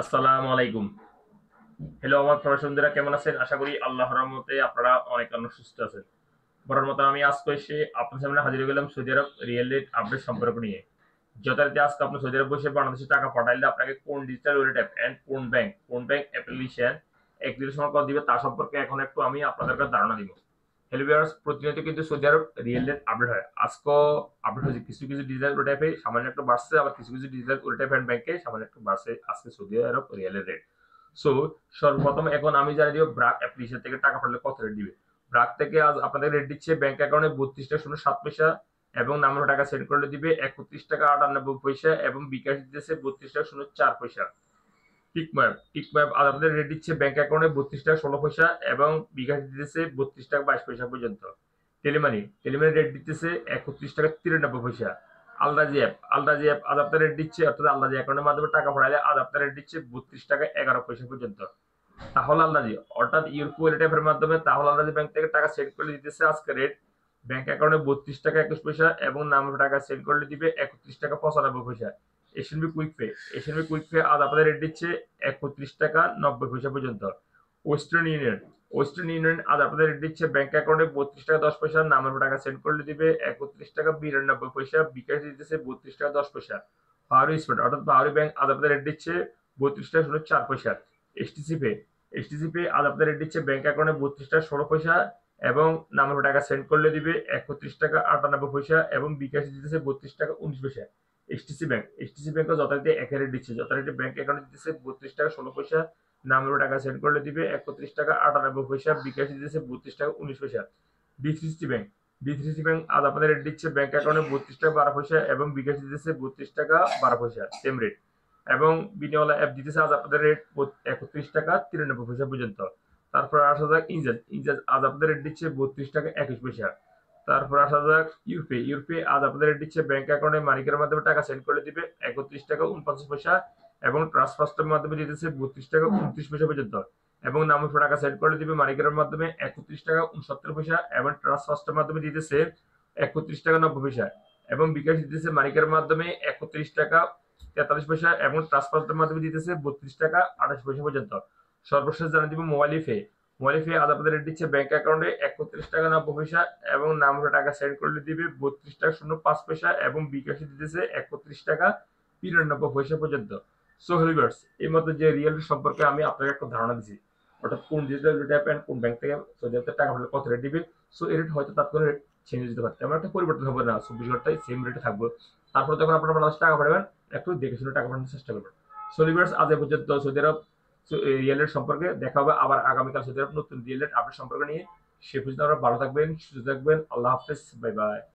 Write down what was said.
আসসালামু আলাইকুম। হ্যালো আমার প্রবাসীরা কেমন আছেন? আশা করি আল্লাহর রহমতে আপনারা অনেক সুস্থ আছেন। বরাবর মতো আমি আজকে এসে আপনার সামনে হাজির হয়ে গেলাম সৌদি আরব রিয়েল রেট আপডেট সম্পর্ক নিয়ে। যথারীতি আজকে আপনি সৌদি আরব বসে বাংলাদেশে টাকা পাঠাইলে আপনাকে কোন ডিজিটাল ওয়ালেট অ্যাপ এন্ড কোন ব্যাংক অ্যাপ্লিকেশন একদিনের সময় কত দিবে তা সম্পর্কে এখন একটু আমি আপনাদের কাছে ধারণা দিব। হ্যালো ভিউয়ার্স, প্রতিনিয়ত কিন্তু সৌদি আরব রিয়েল রেট আপডেট হয়। আজকেও আপডেট হয়েছে, কিছু ডিজিটাল ওয়ালেট অ্যাপে সামান্য একটু বাড়ছে, আবার কিছু ডিজিটাল ওয়ালেট অ্যাপ এন্ড ব্যাংকে সামান্য একটু বাড়ছে আজকে সৌদি আরব রিয়েল রেট। সো সর্বপ্রথম এখন আমি জানিয়ে দিব ব্রাক অ্যাপ্লিকেশন থেকে টাকা পাঠালে কত রেট দিবে। ব্রাক থেকে আজ আপনাদের রেট দিচ্ছে ব্যাংক অ্যাকাউন্টে 32 টাকা 07 পয়সা এবং নাম্বার টাকা সেন্ড করলে দিবে 31 টাকা 98 পয়সা এবং বিকাশ দিতেছে 32 টাকা 04 পয়সা। টিকম্যাপ আজ আপনাদের রেট দিচ্ছে ব্যাংক অ্যাকাউন্টে 32 টাকা 16 পয়সা এবং বিকাশ দিতেছে 32 টাকা 22 পয়সা পর্যন্ত। টেলিমানি রেট দিতেছে 31 টাকা 93 পয়সা। আলরাজি অ্যাপ আজ আপনার রেট দিচ্ছে, অর্থাৎ আলরাজি অ্যাকাউন্টের মাধ্যমে টাকা পাঠালে আজ আপনার রেট দিচ্ছে 32 টাকা 11 পয়সা পর্যন্ত। তাহলে আলরাজি অর্থাৎ ইউরো ওয়ালেট অ্যাপের মাধ্যমে তাহলে আলরাজি ব্যাংক থেকে টাকা সেন্ড করলে দিতেছে আজকে রেট ব্যাংক অ্যাকাউন্টে 32 টাকা 21 পয়সা এবং নাম টাকা সেন্ড করলে দিবে 31 টাকা 95 পয়সা। এশিয়ানবি কুইক পে আজ আপনাদের রেট দিচ্ছে 31 টাকা 90 পয়সা পর্যন্ত। ওয়েস্টার্ন ইউনিয়ন আজ আপনাদের রেট দিচ্ছে ব্যাংক অ্যাকাউন্টে 32 টাকা 10 পয়সা, নামের টাকা সেন্ড করলে দিবে 31 টাকা 92 পয়সা, বিকাশ দিতেছে 32 টাকা 10 পয়সা। পাহাড়ি স্পট অর্থাৎ পাহাড়ি ব্যাংক আজ আপনাদের রেট দিচ্ছে 32 টাকা 04 পয়সা। এসটিসি পে এসটিসি পে আজ আপনাদের রেট দিচ্ছে ব্যাংক অ্যাকাউন্টে 32 টাকা 16 পয়সা এবং নামের টাকা সেন্ড করলে দিবে 31 টাকা 98 পয়সা এবং বিকাশ দিতেছে 32 টাকা 19 পয়সা। এসটিসি ব্যাংক যথারীতি এক রেট দিচ্ছে, যথারীতি ব্যাংক অ্যাকাউন্টে দিতেছে 32 টাকা 16 পয়সা, নামের টাকা সেন্ড করলে দিবে 31 টাকা 98 পয়সা, বিকাশ দিতেছে 32 টাকা 19 পয়সা। ডি3সি ব্যাংক আজ আপনাদের রেট দিচ্ছে ব্যাংক অ্যাকাউন্টে 32 টাকা 12 পয়সা এবং বিকাশ দিতেছে 32 টাকা 12 পয়সা, সেম রেট। এবং বিনিওয়ালা অ্যাপ দিতেছে আজ আপনাদের রেট 31 টাকা 93 পয়সা পর্যন্ত। তারপর আসা যাক ইনজাজ আজ আপনাদের রেট দিচ্ছে 32 টাকা 21 পয়সা। তারপর আসা যাক ইউরপে আজ আপনাদের রেট দিচ্ছে ব্যাংক অ্যাকাউন্টে মানিকের মাধ্যমে টাকা সেন্ড করে দিবে 31 টাকা 49 পয়সা এবং ট্রান্সফার্স্টের মাধ্যমে দিতেছে 32 টাকা 29 পয়সা পর্যন্ত এবং নামের টাকা সেন্ড করে দিবে মানিকের মাধ্যমে 31 টাকা 69 পয়সা এবং ট্রান্সফার্স্টের মাধ্যমে দিতেছে 31 টাকা 90 পয়সা এবং বিকাশ দিতেছে মানিকের মাধ্যমে 31 টাকা 43 পয়সা এবং ট্রান্সফার্স্টের মাধ্যমে দিতেছে 32 টাকা 28 পয়সা পর্যন্ত। সর্বশেষ জানিয়ে দিব মোবাইল ফে আজ আপনাদের রেট দিচ্ছে ব্যাংক অ্যাকাউন্টে 31 টাকা 90 পয়সা এবং নামের টাকা সেন্ড করলে দিবে 32 টাকা 05 পয়সা এবং বিকাশে দিতেছে 31 টাকা 93 পয়সা পর্যন্ত। সো হেলিভার্স এই মতো যে রিয়েল সম্পর্কে আমি আপনাকে একটা ধারণা দিচ্ছি, অর্থাৎ কোন ডিজিটাল অ্যাপ এন্ড কোন ব্যাংক থেকে সৌদি আরব টাকা পাঠালে কত রেট দিবে। সো এই রেট হয়তো তাৎক্ষণিক চেঞ্জ হতে পারে, তেমন একটা পরিবর্তন হবে না, 24 ঘন্টায় সেম রেটে থাকবে। তারপর যখন আপনারা বাংলাদেশে টাকা পাঠাবেন একটু দেখে শুনে টাকা পাঠানোর চেষ্টা করবেন। সো হেলিভার্স আজ এ পর্যন্ত সৌদি আরব রিয়েল রেট সম্পর্কে। দেখা হবে আবার আগামীকাল সৌদি আরব নতুন রিয়েল রেট আপডেট সম্পর্কে নিয়ে। সে পর্যন্ত আপনারা ভালো থাকবেন, সুস্থ থাকবেন। আল্লাহ হাফেজ, বাই বাই।